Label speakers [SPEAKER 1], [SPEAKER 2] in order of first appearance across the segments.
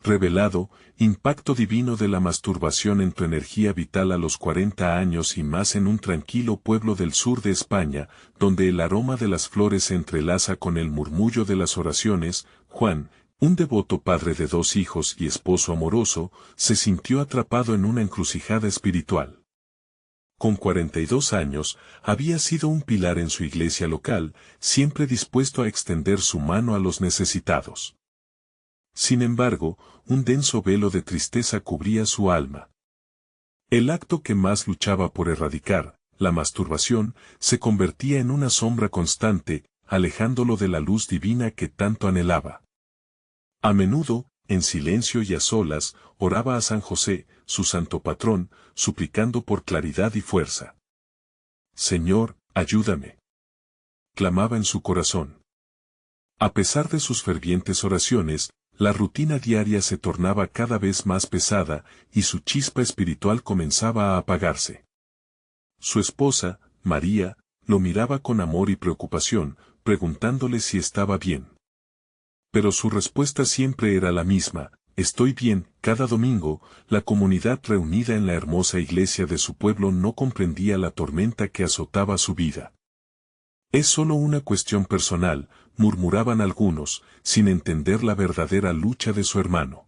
[SPEAKER 1] revelado, impacto divino de la masturbación en tu energía vital a los 40 años y más en un tranquilo pueblo del sur de España, donde el aroma de las flores se entrelaza con el murmullo de las oraciones. Juan, un devoto padre de 2 hijos y esposo amoroso, se sintió atrapado en una encrucijada espiritual. Con 42 años, había sido un pilar en su iglesia local, siempre dispuesto a extender su mano a los necesitados. Sin embargo, un denso velo de tristeza cubría su alma. El acto que más luchaba por erradicar, la masturbación, se convertía en una sombra constante, alejándolo de la luz divina que tanto anhelaba. A menudo, en silencio y a solas, oraba a San José, su santo patrón, suplicando por claridad y fuerza. «Señor, ayúdame», clamaba en su corazón. A pesar de sus fervientes oraciones, la rutina diaria se tornaba cada vez más pesada, y su chispa espiritual comenzaba a apagarse. Su esposa, María, lo miraba con amor y preocupación, preguntándole si estaba bien. Pero su respuesta siempre era la misma: «Estoy bien». Cada domingo, la comunidad reunida en la hermosa iglesia de su pueblo no comprendía la tormenta que azotaba su vida. «Es solo una cuestión personal», murmuraban algunos, sin entender la verdadera lucha de su hermano.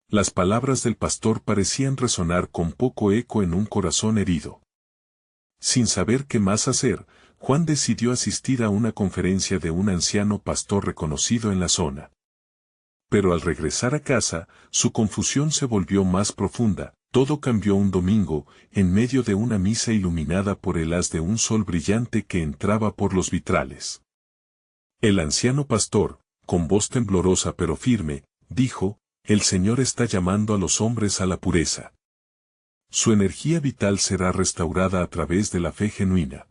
[SPEAKER 1] Las palabras del pastor parecían resonar con poco eco en un corazón herido. Sin saber qué más hacer, Juan decidió asistir a una conferencia de un anciano pastor reconocido en la zona. Pero al regresar a casa, su confusión se volvió más profunda. Todo cambió un domingo, en medio de una misa iluminada por el haz de un sol brillante que entraba por los vitrales. El anciano pastor, con voz temblorosa pero firme, dijo: «El Señor está llamando a los hombres a la pureza. Su energía vital será restaurada a través de la fe genuina».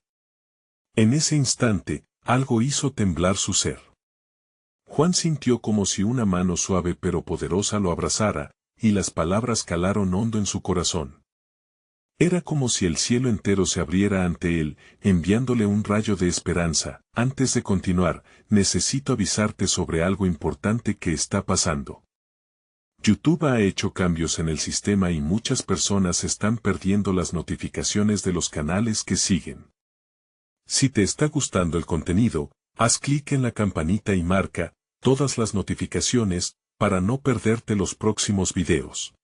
[SPEAKER 1] En ese instante, algo hizo temblar su ser. Juan sintió como si una mano suave pero poderosa lo abrazara, y las palabras calaron hondo en su corazón. Era como si el cielo entero se abriera ante él, enviándole un rayo de esperanza. «Antes de continuar, necesito avisarte sobre algo importante que está pasando. YouTube ha hecho cambios en el sistema y muchas personas están perdiendo las notificaciones de los canales que siguen. Si te está gustando el contenido, haz clic en la campanita y marca todas las notificaciones para no perderte los próximos videos.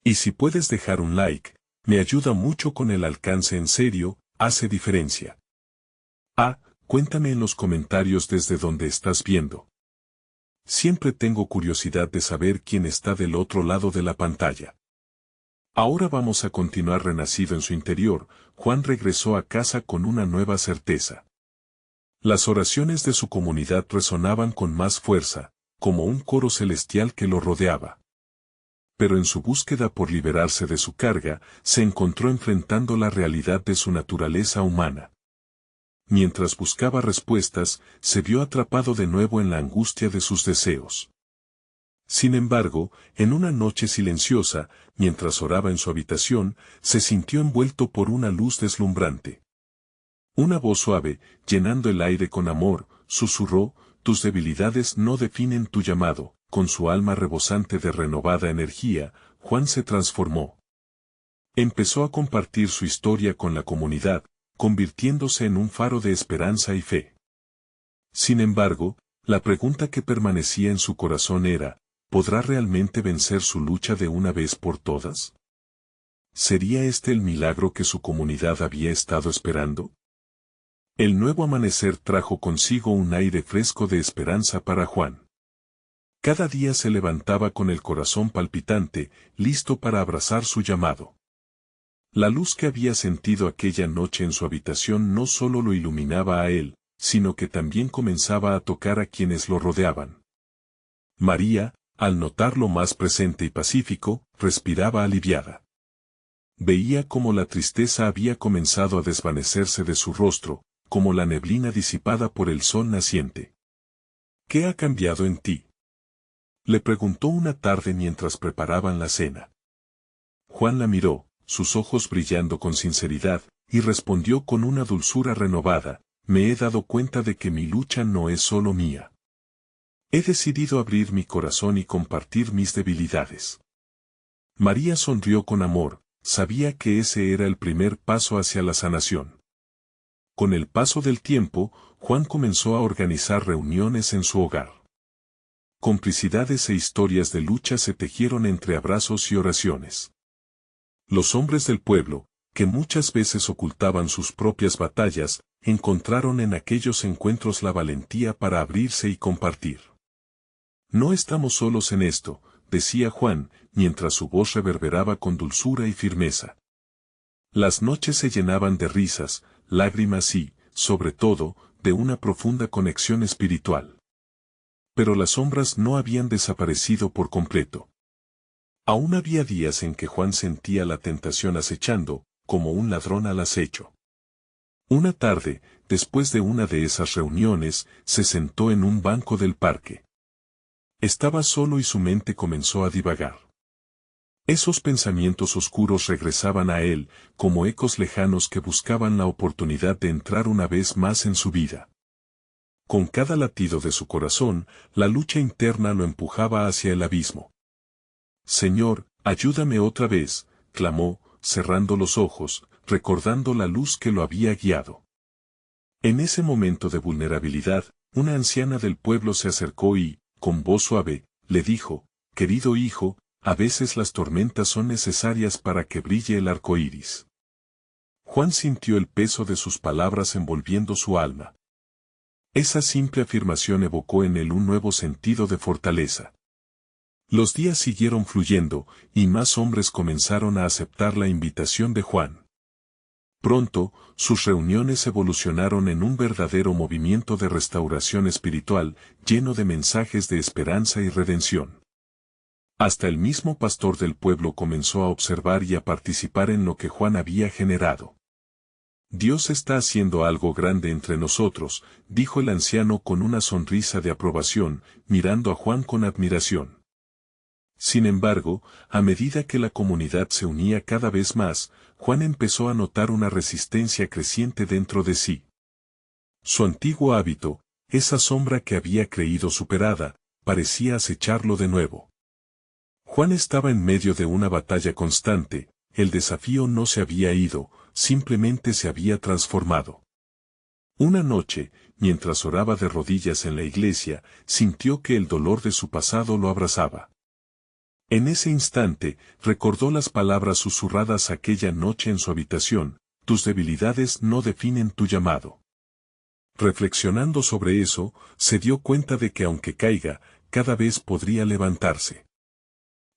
[SPEAKER 1] Y si puedes dejar un like, me ayuda mucho con el alcance. En serio, hace diferencia. Cuéntame en los comentarios desde donde estás viendo. Siempre tengo curiosidad de saber quién está del otro lado de la pantalla. Ahora vamos a continuar. Renacido en su interior, Juan regresó a casa con una nueva certeza. Las oraciones de su comunidad resonaban con más fuerza, como un coro celestial que lo rodeaba. Pero en su búsqueda por liberarse de su carga, se encontró enfrentando la realidad de su naturaleza humana. Mientras buscaba respuestas, se vio atrapado de nuevo en la angustia de sus deseos. Sin embargo, en una noche silenciosa, mientras oraba en su habitación, se sintió envuelto por una luz deslumbrante. Una voz suave, llenando el aire con amor, susurró: «Tus debilidades no definen tu llamado». Con su alma rebosante de renovada energía, Juan se transformó. Empezó a compartir su historia con la comunidad, convirtiéndose en un faro de esperanza y fe. Sin embargo, la pregunta que permanecía en su corazón era: ¿podrá realmente vencer su lucha de una vez por todas? ¿Sería este el milagro que su comunidad había estado esperando? El nuevo amanecer trajo consigo un aire fresco de esperanza para Juan. Cada día se levantaba con el corazón palpitante, listo para abrazar su llamado. La luz que había sentido aquella noche en su habitación no solo lo iluminaba a él, sino que también comenzaba a tocar a quienes lo rodeaban. María, al notarlo más presente y pacífico, respiraba aliviada. Veía cómo la tristeza había comenzado a desvanecerse de su rostro, como la neblina disipada por el sol naciente. «¿Qué ha cambiado en ti?», le preguntó una tarde mientras preparaban la cena. Juan la miró, sus ojos brillando con sinceridad, y respondió con una dulzura renovada: «Me he dado cuenta de que mi lucha no es solo mía. He decidido abrir mi corazón y compartir mis debilidades. María sonrió con amor, sabía que ese era el primer paso hacia la sanación. Con el paso del tiempo, Juan comenzó a organizar reuniones en su hogar. Complicidades e historias de lucha se tejieron entre abrazos y oraciones. Los hombres del pueblo, que muchas veces ocultaban sus propias batallas, encontraron en aquellos encuentros la valentía para abrirse y compartir. No estamos solos en esto, decía Juan, mientras su voz reverberaba con dulzura y firmeza. Las noches se llenaban de risas, lágrimas y, sobre todo, de una profunda conexión espiritual. Pero las sombras no habían desaparecido por completo. Aún había días en que Juan sentía la tentación acechando, como un ladrón al acecho. Una tarde, después de una de esas reuniones, se sentó en un banco del parque. Estaba solo y su mente comenzó a divagar. Esos pensamientos oscuros regresaban a él, como ecos lejanos que buscaban la oportunidad de entrar una vez más en su vida. Con cada latido de su corazón, la lucha interna lo empujaba hacia el abismo. «Señor, ayúdame otra vez», clamó, cerrando los ojos, recordando la luz que lo había guiado. En ese momento de vulnerabilidad, una anciana del pueblo se acercó y, con voz suave, le dijo: «Querido hijo, a veces las tormentas son necesarias para que brille el arco iris». Juan sintió el peso de sus palabras envolviendo su alma. Esa simple afirmación evocó en él un nuevo sentido de fortaleza. Los días siguieron fluyendo, y más hombres comenzaron a aceptar la invitación de Juan. Pronto, sus reuniones evolucionaron en un verdadero movimiento de restauración espiritual, lleno de mensajes de esperanza y redención. Hasta el mismo pastor del pueblo comenzó a observar y a participar en lo que Juan había generado. «Dios está haciendo algo grande entre nosotros», dijo el anciano con una sonrisa de aprobación, mirando a Juan con admiración. Sin embargo, a medida que la comunidad se unía cada vez más, Juan empezó a notar una resistencia creciente dentro de sí. Su antiguo hábito, esa sombra que había creído superada, parecía acecharlo de nuevo. Juan estaba en medio de una batalla constante, el desafío no se había ido, simplemente se había transformado. Una noche, mientras oraba de rodillas en la iglesia, sintió que el dolor de su pasado lo abrazaba. En ese instante, recordó las palabras susurradas aquella noche en su habitación: «Tus debilidades no definen tu llamado». Reflexionando sobre eso, se dio cuenta de que aunque caiga, cada vez podría levantarse.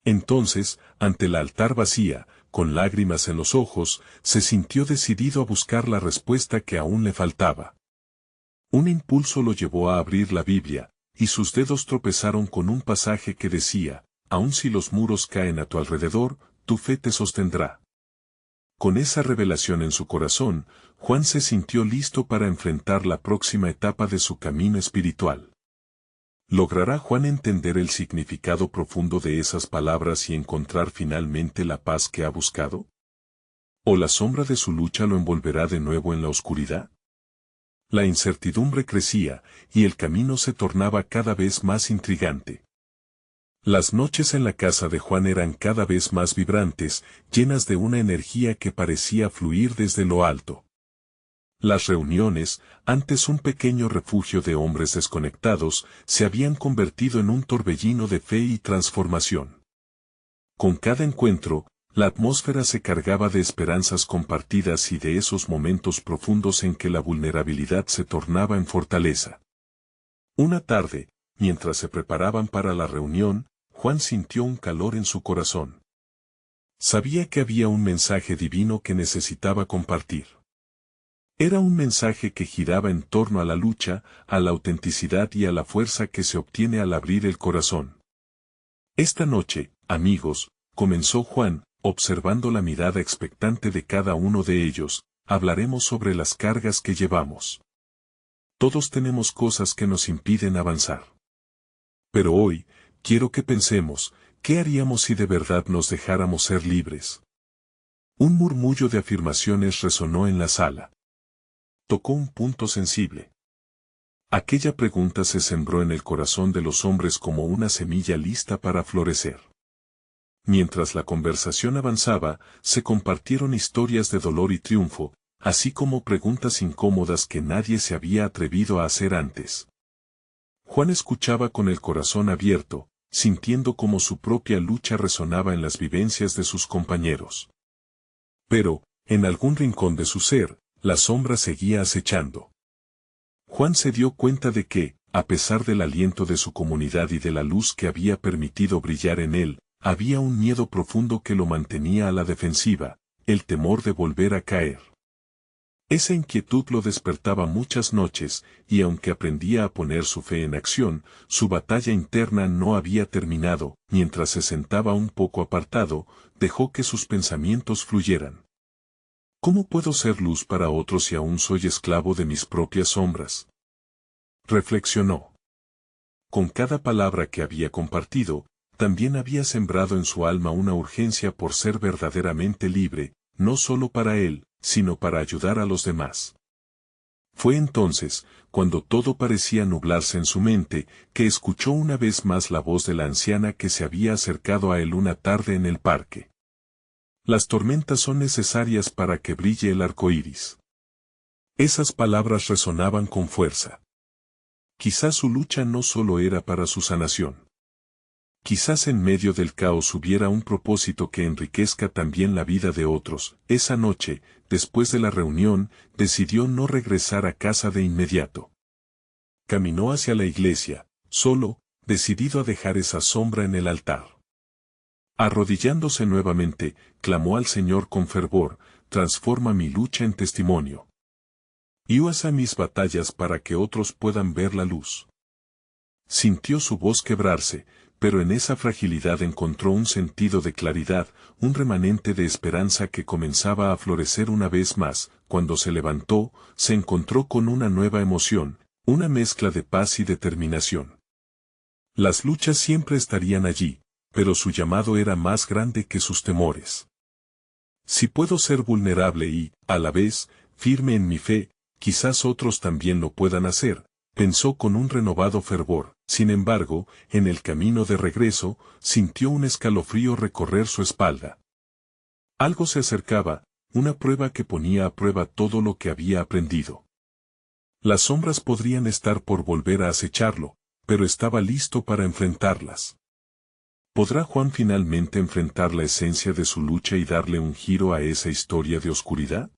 [SPEAKER 1] Entonces, ante el altar vacía, con lágrimas en los ojos, se sintió decidido a buscar la respuesta que aún le faltaba. Un impulso lo llevó a abrir la Biblia, y sus dedos tropezaron con un pasaje que decía: «Aun si los muros caen a tu alrededor, tu fe te sostendrá». Con esa revelación en su corazón, Juan se sintió listo para enfrentar la próxima etapa de su camino espiritual. ¿Logrará Juan entender el significado profundo de esas palabras y encontrar finalmente la paz que ha buscado? ¿O la sombra de su lucha lo envolverá de nuevo en la oscuridad? La incertidumbre crecía, y el camino se tornaba cada vez más intrigante. Las noches en la casa de Juan eran cada vez más vibrantes, llenas de una energía que parecía fluir desde lo alto. Las reuniones, antes un pequeño refugio de hombres desconectados, se habían convertido en un torbellino de fe y transformación. Con cada encuentro, la atmósfera se cargaba de esperanzas compartidas y de esos momentos profundos en que la vulnerabilidad se tornaba en fortaleza. Una tarde, mientras se preparaban para la reunión, Juan sintió un calor en su corazón. Sabía que había un mensaje divino que necesitaba compartir. Era un mensaje que giraba en torno a la lucha, a la autenticidad y a la fuerza que se obtiene al abrir el corazón. Esta noche, amigos, comenzó Juan, observando la mirada expectante de cada uno de ellos, hablaremos sobre las cargas que llevamos. Todos tenemos cosas que nos impiden avanzar. Pero hoy, quiero que pensemos, ¿qué haríamos si de verdad nos dejáramos ser libres? Un murmullo de afirmaciones resonó en la sala. Tocó un punto sensible. Aquella pregunta se sembró en el corazón de los hombres como una semilla lista para florecer. Mientras la conversación avanzaba, se compartieron historias de dolor y triunfo, así como preguntas incómodas que nadie se había atrevido a hacer antes. Juan escuchaba con el corazón abierto, sintiendo cómo su propia lucha resonaba en las vivencias de sus compañeros. Pero, en algún rincón de su ser, la sombra seguía acechando. Juan se dio cuenta de que, a pesar del aliento de su comunidad y de la luz que había permitido brillar en él, había un miedo profundo que lo mantenía a la defensiva, el temor de volver a caer. Esa inquietud lo despertaba muchas noches, y aunque aprendía a poner su fe en acción, su batalla interna no había terminado. Mientras se sentaba un poco apartado, dejó que sus pensamientos fluyeran. ¿Cómo puedo ser luz para otros si aún soy esclavo de mis propias sombras? Reflexionó. Con cada palabra que había compartido, también había sembrado en su alma una urgencia por ser verdaderamente libre, no solo para él, sino para ayudar a los demás. Fue entonces, cuando todo parecía nublarse en su mente, que escuchó una vez más la voz de la anciana que se había acercado a él una tarde en el parque. Las tormentas son necesarias para que brille el arco iris. Esas palabras resonaban con fuerza. Quizás su lucha no solo era para su sanación. Quizás en medio del caos hubiera un propósito que enriquezca también la vida de otros. Esa noche, después de la reunión, decidió no regresar a casa de inmediato. Caminó hacia la iglesia, solo, decidido a dejar esa sombra en el altar. Arrodillándose nuevamente, clamó al Señor con fervor: transforma mi lucha en testimonio. Y usa mis batallas para que otros puedan ver la luz. Sintió su voz quebrarse, pero en esa fragilidad encontró un sentido de claridad, un remanente de esperanza que comenzaba a florecer una vez más. Cuando se levantó, se encontró con una nueva emoción, una mezcla de paz y determinación. Las luchas siempre estarían allí, pero su llamado era más grande que sus temores. Si puedo ser vulnerable y, a la vez, firme en mi fe, quizás otros también lo puedan hacer, pensó con un renovado fervor. Sin embargo, en el camino de regreso, sintió un escalofrío recorrer su espalda. Algo se acercaba, una prueba que ponía a prueba todo lo que había aprendido. Las sombras podrían estar por volver a acecharlo, pero estaba listo para enfrentarlas. ¿Podrá Juan finalmente enfrentar la esencia de su lucha y darle un giro a esa historia de oscuridad?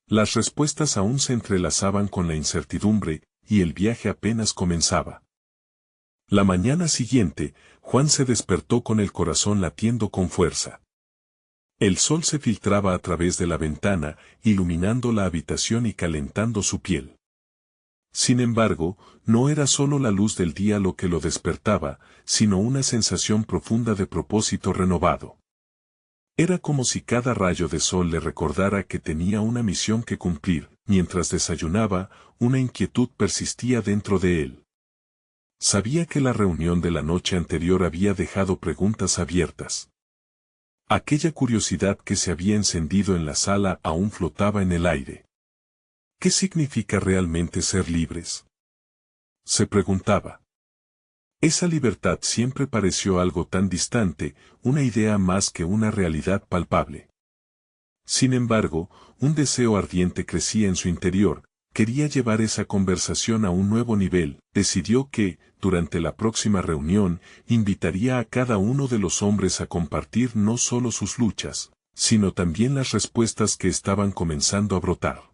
[SPEAKER 1] Las respuestas aún se entrelazaban con la incertidumbre, y el viaje apenas comenzaba. La mañana siguiente, Juan se despertó con el corazón latiendo con fuerza. El sol se filtraba a través de la ventana, iluminando la habitación y calentando su piel. Sin embargo, no era solo la luz del día lo que lo despertaba, sino una sensación profunda de propósito renovado. Era como si cada rayo de sol le recordara que tenía una misión que cumplir. Mientras desayunaba, una inquietud persistía dentro de él. Sabía que la reunión de la noche anterior había dejado preguntas abiertas. Aquella curiosidad que se había encendido en la sala aún flotaba en el aire. ¿Qué significa realmente ser libres?, se preguntaba. Esa libertad siempre pareció algo tan distante, una idea más que una realidad palpable. Sin embargo, un deseo ardiente crecía en su interior. Quería llevar esa conversación a un nuevo nivel. Decidió que, durante la próxima reunión, invitaría a cada uno de los hombres a compartir no solo sus luchas, sino también las respuestas que estaban comenzando a brotar.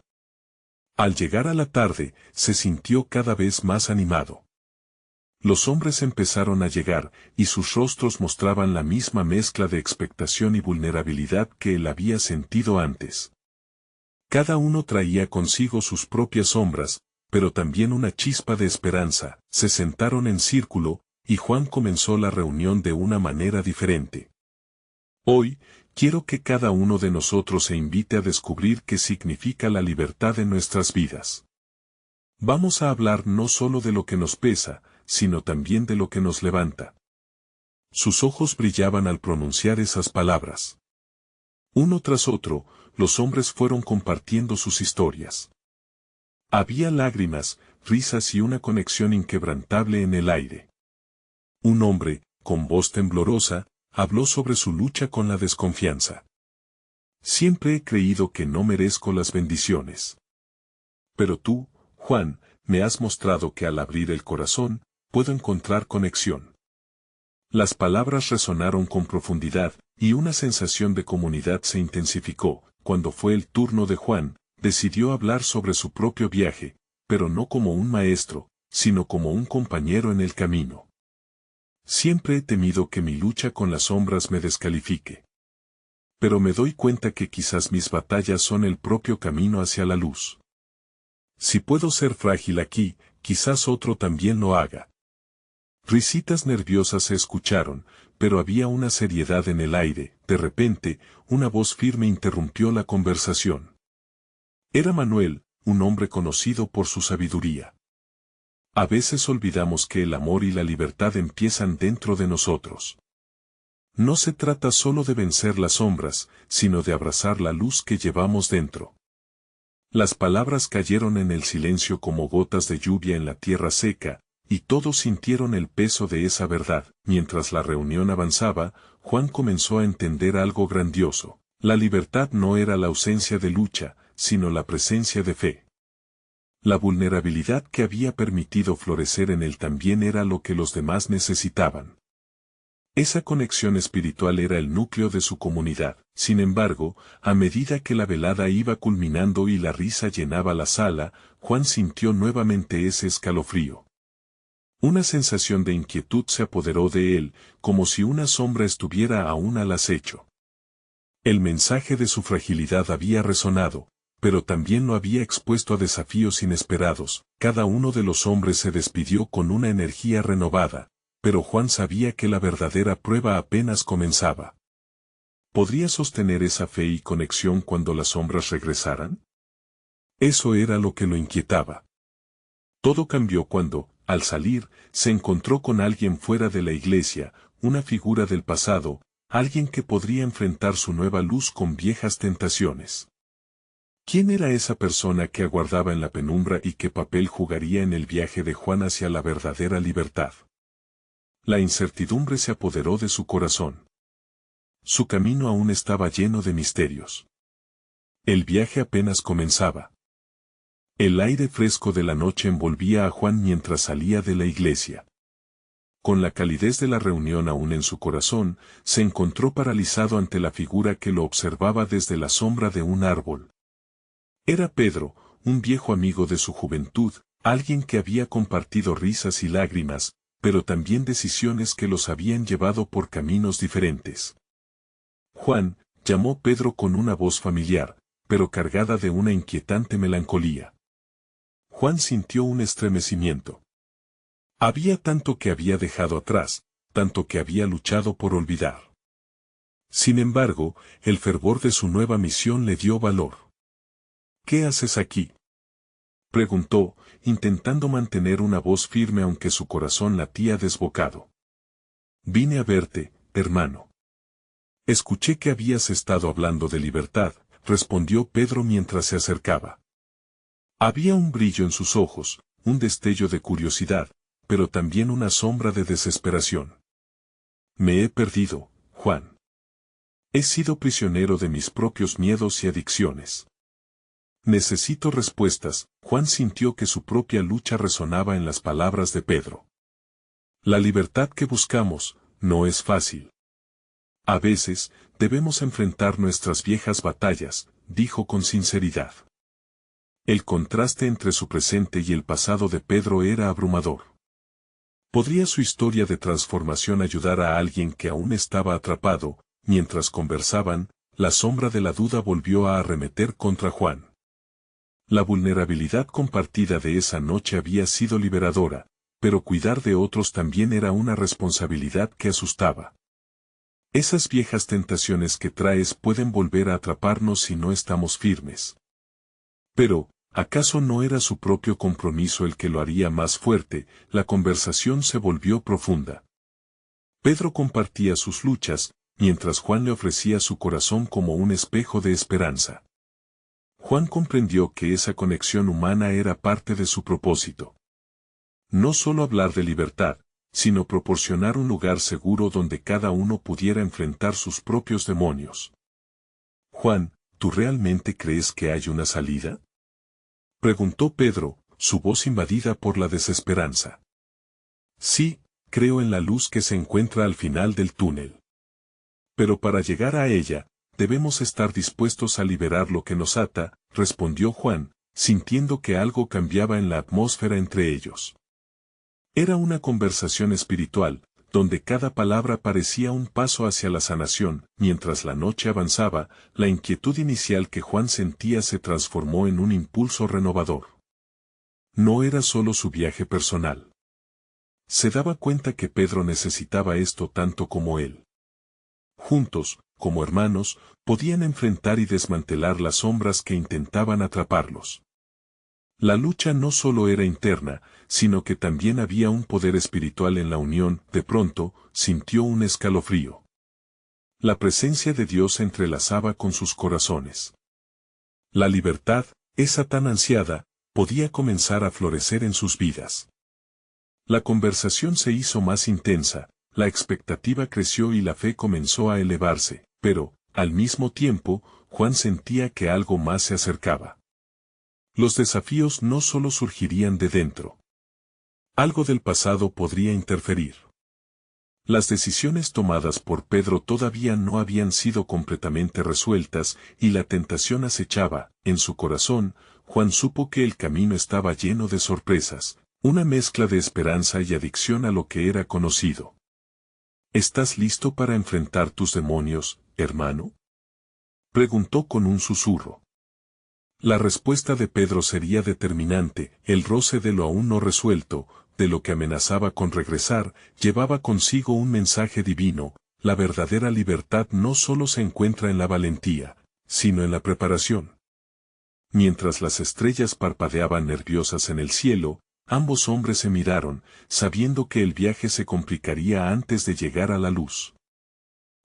[SPEAKER 1] Al llegar a la tarde, se sintió cada vez más animado. Los hombres empezaron a llegar, y sus rostros mostraban la misma mezcla de expectación y vulnerabilidad que él había sentido antes. Cada uno traía consigo sus propias sombras, pero también una chispa de esperanza. Se sentaron en círculo, y Juan comenzó la reunión de una manera diferente. Hoy, quiero que cada uno de nosotros se invite a descubrir qué significa la libertad en nuestras vidas. Vamos a hablar no solo de lo que nos pesa, sino también de lo que nos levanta. Sus ojos brillaban al pronunciar esas palabras. Uno tras otro, los hombres fueron compartiendo sus historias. Había lágrimas, risas y una conexión inquebrantable en el aire. Un hombre, con voz temblorosa, habló sobre su lucha con la desconfianza. Siempre he creído que no merezco las bendiciones. Pero tú, Juan, me has mostrado que al abrir el corazón, puedo encontrar conexión. Las palabras resonaron con profundidad, y una sensación de comunidad se intensificó. Cuando fue el turno de Juan, decidió hablar sobre su propio viaje, pero no como un maestro, sino como un compañero en el camino. Siempre he temido que mi lucha con las sombras me descalifique. Pero me doy cuenta que quizás mis batallas son el propio camino hacia la luz. Si puedo ser frágil aquí, quizás otro también lo haga. Risitas nerviosas se escucharon, pero había una seriedad en el aire. De repente, una voz firme interrumpió la conversación. Era Manuel, un hombre conocido por su sabiduría. A veces olvidamos que el amor y la libertad empiezan dentro de nosotros. No se trata solo de vencer las sombras, sino de abrazar la luz que llevamos dentro. Las palabras cayeron en el silencio como gotas de lluvia en la tierra seca, y todos sintieron el peso de esa verdad. Mientras la reunión avanzaba, Juan comenzó a entender algo grandioso. La libertad no era la ausencia de lucha, sino la presencia de fe. La vulnerabilidad que había permitido florecer en él también era lo que los demás necesitaban. Esa conexión espiritual era el núcleo de su comunidad. Sin embargo, a medida que la velada iba culminando y la risa llenaba la sala, Juan sintió nuevamente ese escalofrío. Una sensación de inquietud se apoderó de él, como si una sombra estuviera aún al acecho. El mensaje de su fragilidad había resonado, pero también lo había expuesto a desafíos inesperados. Cada uno de los hombres se despidió con una energía renovada, pero Juan sabía que la verdadera prueba apenas comenzaba. ¿Podría sostener esa fe y conexión cuando las sombras regresaran? Eso era lo que lo inquietaba. Todo cambió cuando, al salir, se encontró con alguien fuera de la iglesia, una figura del pasado, alguien que podría enfrentar su nueva luz con viejas tentaciones. ¿Quién era esa persona que aguardaba en la penumbra y qué papel jugaría en el viaje de Juan hacia la verdadera libertad? La incertidumbre se apoderó de su corazón. Su camino aún estaba lleno de misterios. El viaje apenas comenzaba. El aire fresco de la noche envolvía a Juan mientras salía de la iglesia. Con la calidez de la reunión aún en su corazón, se encontró paralizado ante la figura que lo observaba desde la sombra de un árbol. Era Pedro, un viejo amigo de su juventud, alguien que había compartido risas y lágrimas, pero también decisiones que los habían llevado por caminos diferentes. Juan, llamó Pedro con una voz familiar, pero cargada de una inquietante melancolía. Juan sintió un estremecimiento. Había tanto que había dejado atrás, tanto que había luchado por olvidar. Sin embargo, el fervor de su nueva misión le dio valor. ¿Qué haces aquí?, preguntó, intentando mantener una voz firme aunque su corazón latía desbocado. Vine a verte, hermano. Escuché que habías estado hablando de libertad, respondió Pedro mientras se acercaba. Había un brillo en sus ojos, un destello de curiosidad, pero también una sombra de desesperación. Me he perdido, Juan. He sido prisionero de mis propios miedos y adicciones. Necesito respuestas. Juan sintió que su propia lucha resonaba en las palabras de Pedro. La libertad que buscamos, no es fácil. A veces, debemos enfrentar nuestras viejas batallas, dijo con sinceridad. El contraste entre su presente y el pasado de Pedro era abrumador. ¿Podría su historia de transformación ayudar a alguien que aún estaba atrapado? Mientras conversaban, la sombra de la duda volvió a arremeter contra Juan. La vulnerabilidad compartida de esa noche había sido liberadora, pero cuidar de otros también era una responsabilidad que asustaba. Esas viejas tentaciones que traes pueden volver a atraparnos si no estamos firmes. Pero, ¿acaso no era su propio compromiso el que lo haría más fuerte? La conversación se volvió profunda. Pedro compartía sus luchas, mientras Juan le ofrecía su corazón como un espejo de esperanza. Juan comprendió que esa conexión humana era parte de su propósito. No solo hablar de libertad, sino proporcionar un lugar seguro donde cada uno pudiera enfrentar sus propios demonios. Juan, ¿tú realmente crees que hay una salida? Preguntó Pedro, su voz invadida por la desesperanza. Sí, creo en la luz que se encuentra al final del túnel. Pero para llegar a ella, debemos estar dispuestos a liberar lo que nos ata, respondió Juan, sintiendo que algo cambiaba en la atmósfera entre ellos. Era una conversación espiritual, donde cada palabra parecía un paso hacia la sanación. Mientras la noche avanzaba, la inquietud inicial que Juan sentía se transformó en un impulso renovador. No era solo su viaje personal. Se daba cuenta que Pedro necesitaba esto tanto como él. Juntos, como hermanos, podían enfrentar y desmantelar las sombras que intentaban atraparlos. La lucha no solo era interna, sino que también había un poder espiritual en la unión. De pronto, sintió un escalofrío. La presencia de Dios se entrelazaba con sus corazones. La libertad, esa tan ansiada, podía comenzar a florecer en sus vidas. La conversación se hizo más intensa, la expectativa creció y la fe comenzó a elevarse, pero, al mismo tiempo, Juan sentía que algo más se acercaba. Los desafíos no solo surgirían de dentro. Algo del pasado podría interferir. Las decisiones tomadas por Pedro todavía no habían sido completamente resueltas y la tentación acechaba. En su corazón, Juan supo que el camino estaba lleno de sorpresas, una mezcla de esperanza y adicción a lo que era conocido. ¿Estás listo para enfrentar tus demonios, hermano? Preguntó con un susurro. La respuesta de Pedro sería determinante. El roce de lo aún no resuelto, de lo que amenazaba con regresar, llevaba consigo un mensaje divino. La verdadera libertad no solo se encuentra en la valentía, sino en la preparación. Mientras las estrellas parpadeaban nerviosas en el cielo, ambos hombres se miraron, sabiendo que el viaje se complicaría antes de llegar a la luz.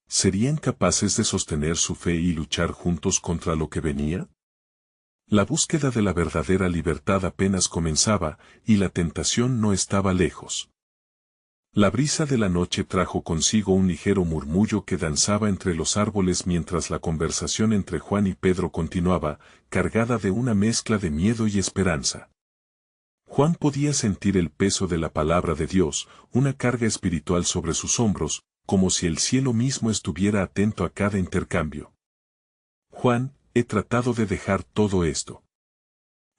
[SPEAKER 1] ¿Serían capaces de sostener su fe y luchar juntos contra lo que venía? La búsqueda de la verdadera libertad apenas comenzaba, y la tentación no estaba lejos. La brisa de la noche trajo consigo un ligero murmullo que danzaba entre los árboles mientras la conversación entre Juan y Pedro continuaba, cargada de una mezcla de miedo y esperanza. Juan podía sentir el peso de la palabra de Dios, una carga espiritual sobre sus hombros, como si el cielo mismo estuviera atento a cada intercambio. Juan, he tratado de dejar todo esto.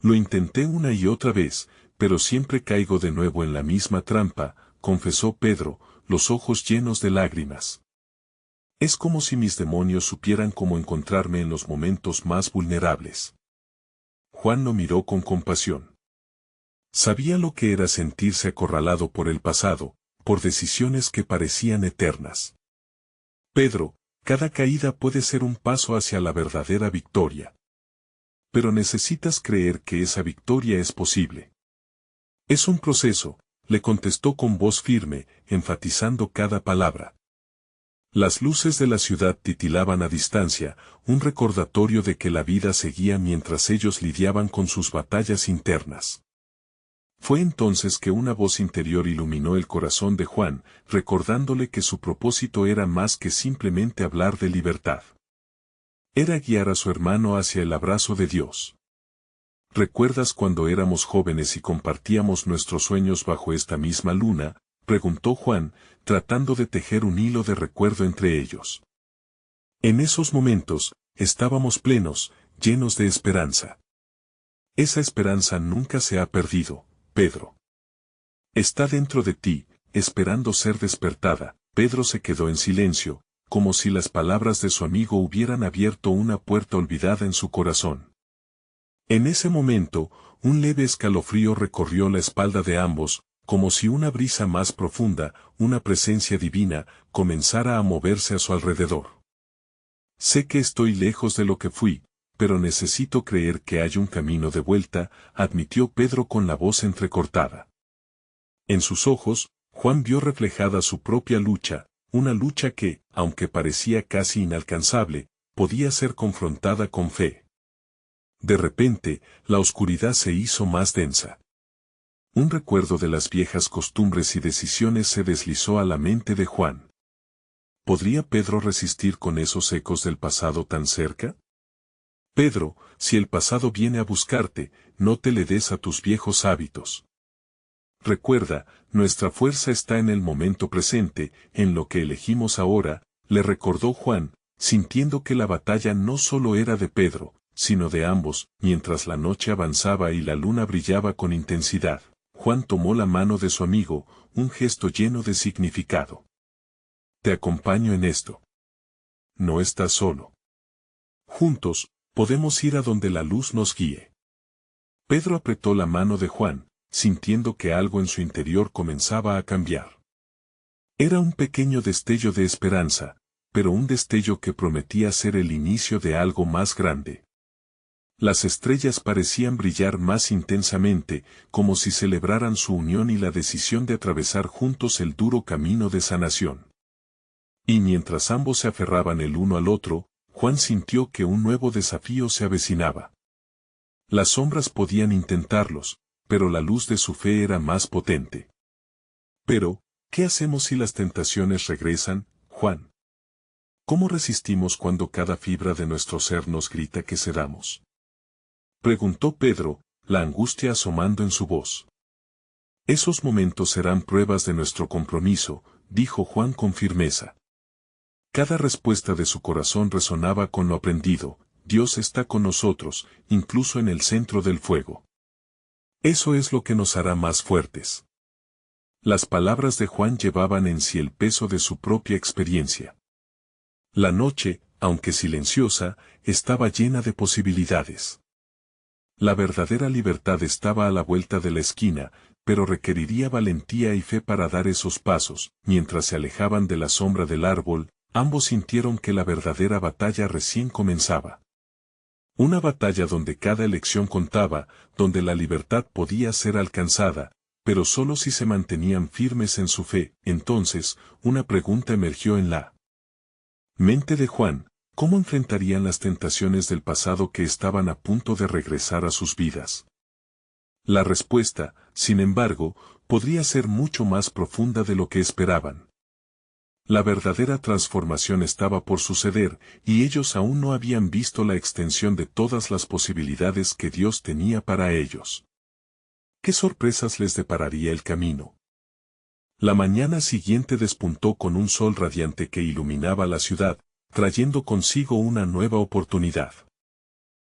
[SPEAKER 1] Lo intenté una y otra vez, pero siempre caigo de nuevo en la misma trampa, confesó Pedro, los ojos llenos de lágrimas. Es como si mis demonios supieran cómo encontrarme en los momentos más vulnerables. Juan lo miró con compasión. Sabía lo que era sentirse acorralado por el pasado, por decisiones que parecían eternas. Pedro, cada caída puede ser un paso hacia la verdadera victoria. Pero necesitas creer que esa victoria es posible. Es un proceso, le contestó con voz firme, enfatizando cada palabra. Las luces de la ciudad titilaban a distancia, un recordatorio de que la vida seguía mientras ellos lidiaban con sus batallas internas. Fue entonces que una voz interior iluminó el corazón de Juan, recordándole que su propósito era más que simplemente hablar de libertad. Era guiar a su hermano hacia el abrazo de Dios. ¿Recuerdas cuando éramos jóvenes y compartíamos nuestros sueños bajo esta misma luna?, preguntó Juan, tratando de tejer un hilo de recuerdo entre ellos. En esos momentos, estábamos plenos, llenos de esperanza. Esa esperanza nunca se ha perdido, Pedro. Está dentro de ti, esperando ser despertada. Pedro se quedó en silencio, como si las palabras de su amigo hubieran abierto una puerta olvidada en su corazón. En ese momento, un leve escalofrío recorrió la espalda de ambos, como si una brisa más profunda, una presencia divina, comenzara a moverse a su alrededor. Sé que estoy lejos de lo que fui, pero necesito creer que hay un camino de vuelta, admitió Pedro con la voz entrecortada. En sus ojos, Juan vio reflejada su propia lucha, una lucha que, aunque parecía casi inalcanzable, podía ser confrontada con fe. De repente, la oscuridad se hizo más densa. Un recuerdo de las viejas costumbres y decisiones se deslizó a la mente de Juan. ¿Podría Pedro resistir con esos ecos del pasado tan cerca? Pedro, si el pasado viene a buscarte, no te le des a tus viejos hábitos. Recuerda, nuestra fuerza está en el momento presente, en lo que elegimos ahora, le recordó Juan, sintiendo que la batalla no solo era de Pedro, sino de ambos. Mientras la noche avanzaba y la luna brillaba con intensidad, Juan tomó la mano de su amigo, un gesto lleno de significado. Te acompaño en esto. No estás solo. Juntos, podemos ir a donde la luz nos guíe. Pedro apretó la mano de Juan, sintiendo que algo en su interior comenzaba a cambiar. Era un pequeño destello de esperanza, pero un destello que prometía ser el inicio de algo más grande. Las estrellas parecían brillar más intensamente, como si celebraran su unión y la decisión de atravesar juntos el duro camino de sanación. Y mientras ambos se aferraban el uno al otro, Juan sintió que un nuevo desafío se avecinaba. Las sombras podían intentarlos, pero la luz de su fe era más potente. Pero, ¿qué hacemos si las tentaciones regresan, Juan? ¿Cómo resistimos cuando cada fibra de nuestro ser nos grita que cedamos? Preguntó Pedro, la angustia asomando en su voz. Esos momentos serán pruebas de nuestro compromiso, dijo Juan con firmeza. Cada respuesta de su corazón resonaba con lo aprendido: Dios está con nosotros, incluso en el centro del fuego. Eso es lo que nos hará más fuertes. Las palabras de Juan llevaban en sí el peso de su propia experiencia. La noche, aunque silenciosa, estaba llena de posibilidades. La verdadera libertad estaba a la vuelta de la esquina, pero requeriría valentía y fe para dar esos pasos. Mientras se alejaban de la sombra del árbol, ambos sintieron que la verdadera batalla recién comenzaba. Una batalla donde cada elección contaba, donde la libertad podía ser alcanzada, pero solo si se mantenían firmes en su fe. Entonces, una pregunta emergió en la mente de Juan: ¿cómo enfrentarían las tentaciones del pasado que estaban a punto de regresar a sus vidas? La respuesta, sin embargo, podría ser mucho más profunda de lo que esperaban. La verdadera transformación estaba por suceder, y ellos aún no habían visto la extensión de todas las posibilidades que Dios tenía para ellos. ¿Qué sorpresas les depararía el camino? La mañana siguiente despuntó con un sol radiante que iluminaba la ciudad, trayendo consigo una nueva oportunidad.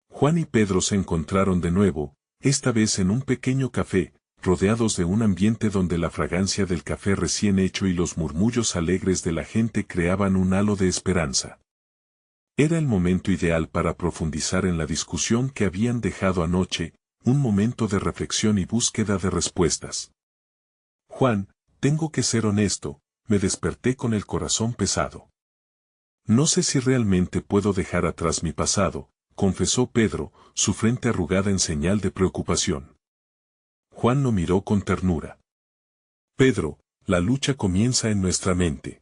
[SPEAKER 1] Juan y Pedro se encontraron de nuevo, esta vez en un pequeño café, rodeados de un ambiente donde la fragancia del café recién hecho y los murmullos alegres de la gente creaban un halo de esperanza. Era el momento ideal para profundizar en la discusión que habían dejado anoche, un momento de reflexión y búsqueda de respuestas. Juan, tengo que ser honesto, me desperté con el corazón pesado. No sé si realmente puedo dejar atrás mi pasado, confesó Pedro, su frente arrugada en señal de preocupación. Juan lo miró con ternura. Pedro, la lucha comienza en nuestra mente.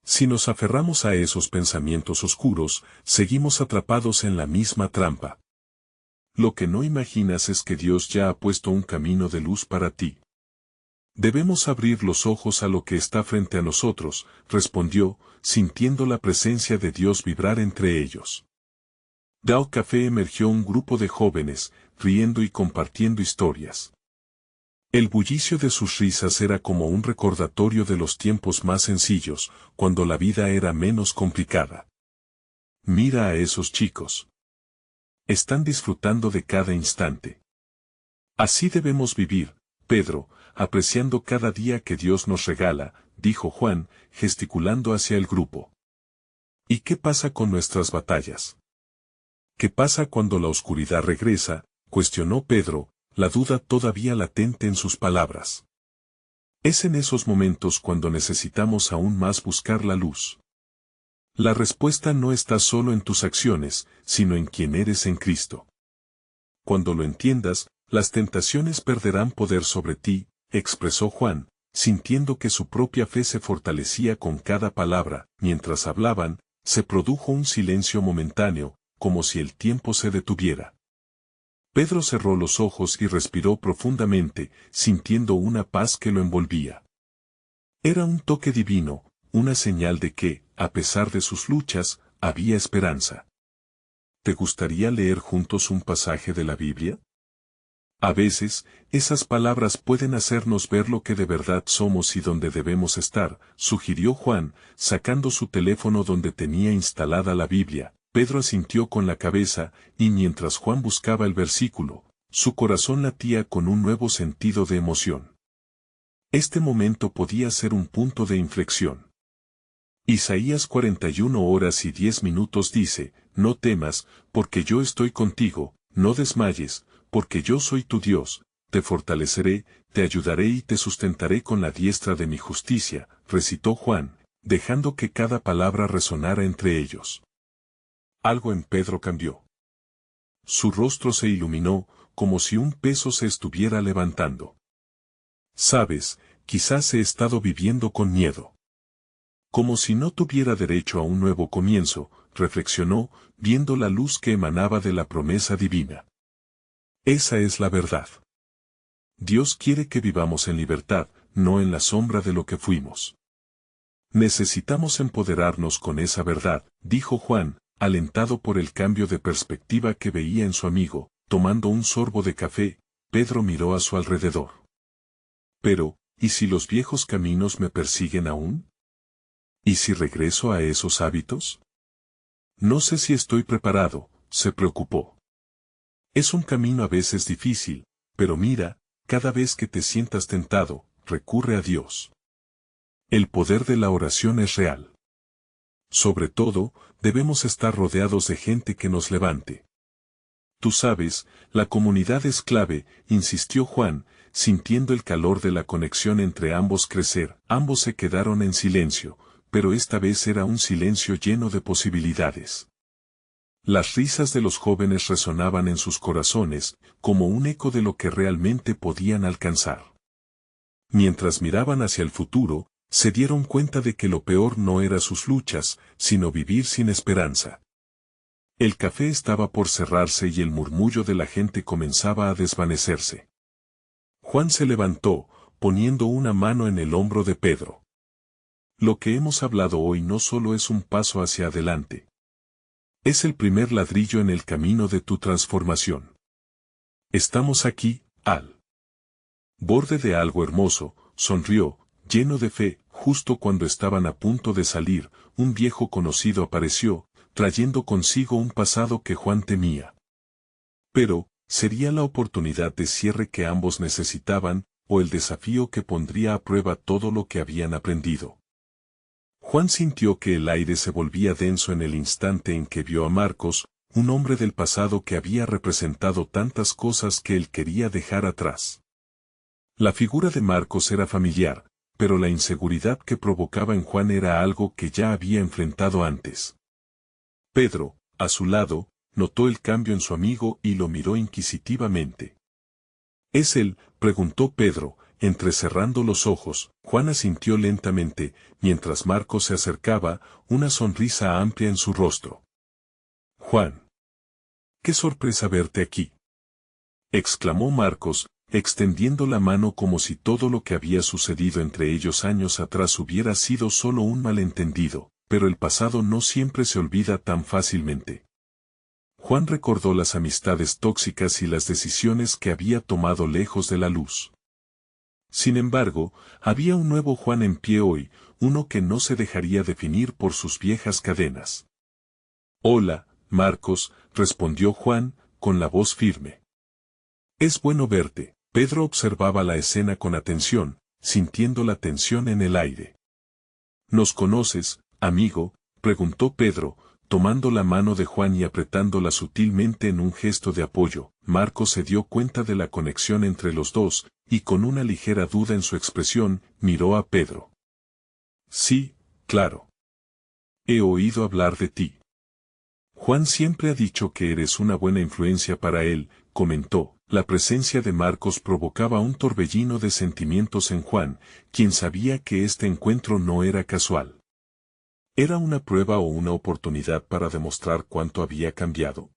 [SPEAKER 1] Si nos aferramos a esos pensamientos oscuros, seguimos atrapados en la misma trampa. Lo que no imaginas es que Dios ya ha puesto un camino de luz para ti. Debemos abrir los ojos a lo que está frente a nosotros, respondió, sintiendo la presencia de Dios vibrar entre ellos. Del café emergió un grupo de jóvenes, riendo y compartiendo historias. El bullicio de sus risas era como un recordatorio de los tiempos más sencillos, cuando la vida era menos complicada. Mira a esos chicos. Están disfrutando de cada instante. Así debemos vivir, Pedro, apreciando cada día que Dios nos regala, dijo Juan, gesticulando hacia el grupo. ¿Y qué pasa con nuestras batallas? ¿Qué pasa cuando la oscuridad regresa?, cuestionó Pedro, la duda todavía latente en sus palabras. Es en esos momentos cuando necesitamos aún más buscar la luz. La respuesta no está solo en tus acciones, sino en quien eres en Cristo. Cuando lo entiendas, las tentaciones perderán poder sobre ti, expresó Juan, sintiendo que su propia fe se fortalecía con cada palabra. Mientras hablaban, se produjo un silencio momentáneo, como si el tiempo se detuviera. Pedro cerró los ojos y respiró profundamente, sintiendo una paz que lo envolvía. Era un toque divino, una señal de que, a pesar de sus luchas, había esperanza. ¿Te gustaría leer juntos un pasaje de la Biblia? A veces, esas palabras pueden hacernos ver lo que de verdad somos y dónde debemos estar, sugirió Juan, sacando su teléfono donde tenía instalada la Biblia. Pedro asintió con la cabeza, y mientras Juan buscaba el versículo, su corazón latía con un nuevo sentido de emoción. Este momento podía ser un punto de inflexión. Isaías 41:10 dice, no temas, porque yo estoy contigo, no desmayes, porque yo soy tu Dios, te fortaleceré, te ayudaré y te sustentaré con la diestra de mi justicia, recitó Juan, dejando que cada palabra resonara entre ellos. Algo en Pedro cambió. Su rostro se iluminó, como si un peso se estuviera levantando. Sabes, quizás he estado viviendo con miedo. Como si no tuviera derecho a un nuevo comienzo, reflexionó, viendo la luz que emanaba de la promesa divina. Esa es la verdad. Dios quiere que vivamos en libertad, no en la sombra de lo que fuimos. Necesitamos empoderarnos con esa verdad, dijo Juan, alentado por el cambio de perspectiva que veía en su amigo. Tomando un sorbo de café, Pedro miró a su alrededor. Pero, ¿y si los viejos caminos me persiguen aún? ¿Y si regreso a esos hábitos? No sé si estoy preparado, se preocupó. Es un camino a veces difícil, pero mira, cada vez que te sientas tentado, recurre a Dios. El poder de la oración es real. Sobre todo, debemos estar rodeados de gente que nos levante. Tú sabes, la comunidad es clave, insistió Juan, sintiendo el calor de la conexión entre ambos crecer. Ambos se quedaron en silencio, pero esta vez era un silencio lleno de posibilidades. Las risas de los jóvenes resonaban en sus corazones, como un eco de lo que realmente podían alcanzar. Mientras miraban hacia el futuro, se dieron cuenta de que lo peor no era sus luchas, sino vivir sin esperanza. El café estaba por cerrarse y el murmullo de la gente comenzaba a desvanecerse. Juan se levantó, poniendo una mano en el hombro de Pedro. Lo que hemos hablado hoy no solo es un paso hacia adelante. Es el primer ladrillo en el camino de tu transformación. Estamos aquí, al borde de algo hermoso, sonrió, lleno de fe. Justo cuando estaban a punto de salir, un viejo conocido apareció, trayendo consigo un pasado que Juan temía. Pero, ¿sería la oportunidad de cierre que ambos necesitaban, o el desafío que pondría a prueba todo lo que habían aprendido? Juan sintió que el aire se volvía denso en el instante en que vio a Marcos, un hombre del pasado que había representado tantas cosas que él quería dejar atrás. La figura de Marcos era familiar, pero la inseguridad que provocaba en Juan era algo que ya había enfrentado antes. Pedro, a su lado, notó el cambio en su amigo y lo miró inquisitivamente. ¿Es él?, preguntó Pedro, entrecerrando los ojos. Juan asintió lentamente, mientras Marcos se acercaba, una sonrisa amplia en su rostro. Juan. ¡Qué sorpresa verte aquí!, exclamó Marcos, extendiendo la mano como si todo lo que había sucedido entre ellos años atrás hubiera sido solo un malentendido, pero el pasado no siempre se olvida tan fácilmente. Juan recordó las amistades tóxicas y las decisiones que había tomado lejos de la luz. Sin embargo, había un nuevo Juan en pie hoy, uno que no se dejaría definir por sus viejas cadenas. Hola, Marcos, respondió Juan, con la voz firme. Es bueno verte. Pedro observaba la escena con atención, sintiendo la tensión en el aire. ¿Nos conoces, amigo?, preguntó Pedro, tomando la mano de Juan y apretándola sutilmente en un gesto de apoyo. Marcos se dio cuenta de la conexión entre los dos, y con una ligera duda en su expresión, miró a Pedro. Sí, claro. He oído hablar de ti. Juan siempre ha dicho que eres una buena influencia para él, comentó. La presencia de Marcos provocaba un torbellino de sentimientos en Juan, quien sabía que este encuentro no era casual. ¿Era una prueba o una oportunidad para demostrar cuánto había cambiado?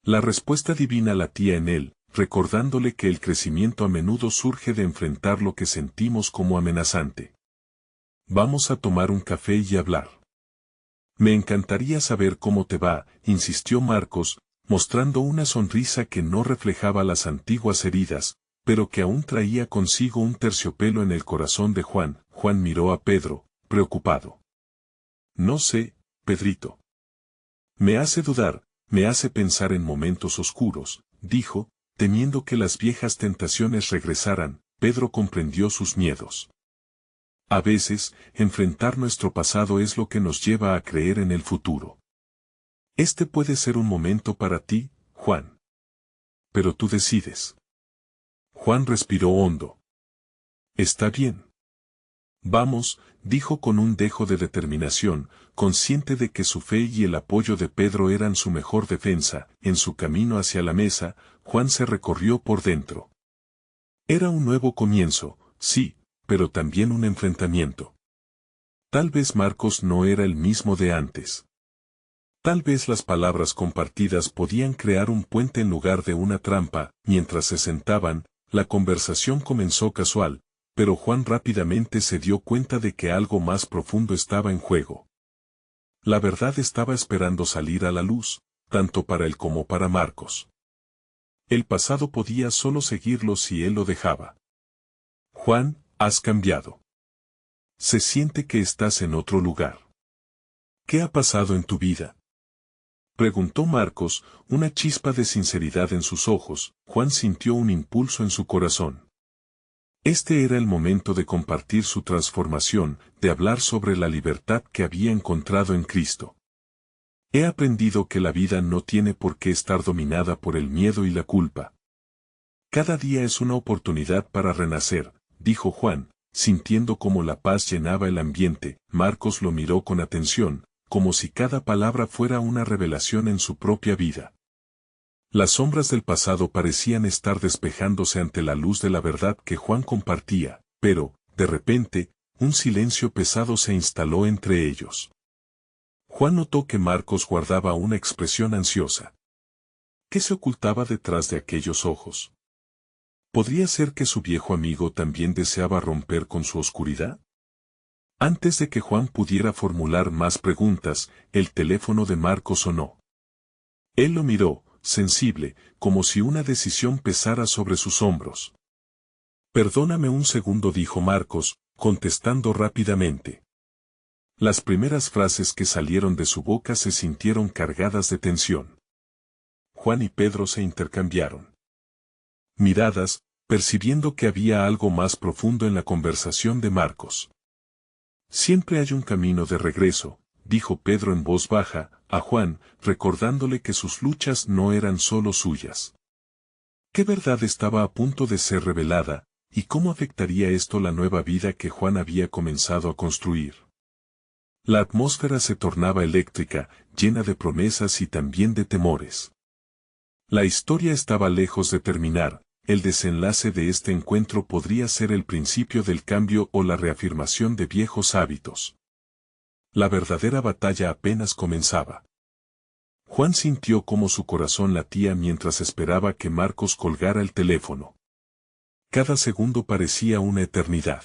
[SPEAKER 1] La respuesta divina latía en él, recordándole que el crecimiento a menudo surge de enfrentar lo que sentimos como amenazante. Vamos a tomar un café y hablar. Me encantaría saber cómo te va, insistió Marcos, mostrando una sonrisa que no reflejaba las antiguas heridas, pero que aún traía consigo un terciopelo en el corazón de Juan. Juan miró a Pedro, preocupado. No sé, Pedrito. Me hace dudar, me hace pensar en momentos oscuros, dijo, temiendo que las viejas tentaciones regresaran. Pedro comprendió sus miedos. A veces, enfrentar nuestro pasado es lo que nos lleva a creer en el futuro. Este puede ser un momento para ti, Juan. Pero tú decides. Juan respiró hondo. Está bien. Vamos, dijo con un dejo de determinación, consciente de que su fe y el apoyo de Pedro eran su mejor defensa. En su camino hacia la mesa, Juan se recorrió por dentro. Era un nuevo comienzo, sí, pero también un enfrentamiento. Tal vez Marcos no era el mismo de antes. Tal vez las palabras compartidas podían crear un puente en lugar de una trampa. Mientras se sentaban, la conversación comenzó casual, pero Juan rápidamente se dio cuenta de que algo más profundo estaba en juego. La verdad estaba esperando salir a la luz, tanto para él como para Marcos. El pasado podía solo seguirlo si él lo dejaba. Juan, has cambiado. Se siente que estás en otro lugar. ¿Qué ha pasado en tu vida? Preguntó Marcos, una chispa de sinceridad en sus ojos. Juan sintió un impulso en su corazón. Este era el momento de compartir su transformación, de hablar sobre la libertad que había encontrado en Cristo. He aprendido que la vida no tiene por qué estar dominada por el miedo y la culpa. Cada día es una oportunidad para renacer, dijo Juan, sintiendo cómo la paz llenaba el ambiente. Marcos lo miró con atención, como si cada palabra fuera una revelación en su propia vida. Las sombras del pasado parecían estar despejándose ante la luz de la verdad que Juan compartía, pero, de repente, un silencio pesado se instaló entre ellos. Juan notó que Marcos guardaba una expresión ansiosa. ¿Qué se ocultaba detrás de aquellos ojos? ¿Podría ser que su viejo amigo también deseaba romper con su oscuridad? Antes de que Juan pudiera formular más preguntas, el teléfono de Marcos sonó. Él lo miró, sensible, como si una decisión pesara sobre sus hombros. Perdóname un segundo, dijo Marcos, contestando rápidamente. Las primeras frases que salieron de su boca se sintieron cargadas de tensión. Juan y Pedro se intercambiaron miradas, percibiendo que había algo más profundo en la conversación de Marcos. Siempre hay un camino de regreso, dijo Pedro en voz baja, a Juan, recordándole que sus luchas no eran solo suyas. ¿Qué verdad estaba a punto de ser revelada, y cómo afectaría esto la nueva vida que Juan había comenzado a construir? La atmósfera se tornaba eléctrica, llena de promesas y también de temores. La historia estaba lejos de terminar. El desenlace de este encuentro podría ser el principio del cambio o la reafirmación de viejos hábitos. La verdadera batalla apenas comenzaba. Juan sintió cómo su corazón latía mientras esperaba que Marcos colgara el teléfono. Cada segundo parecía una eternidad.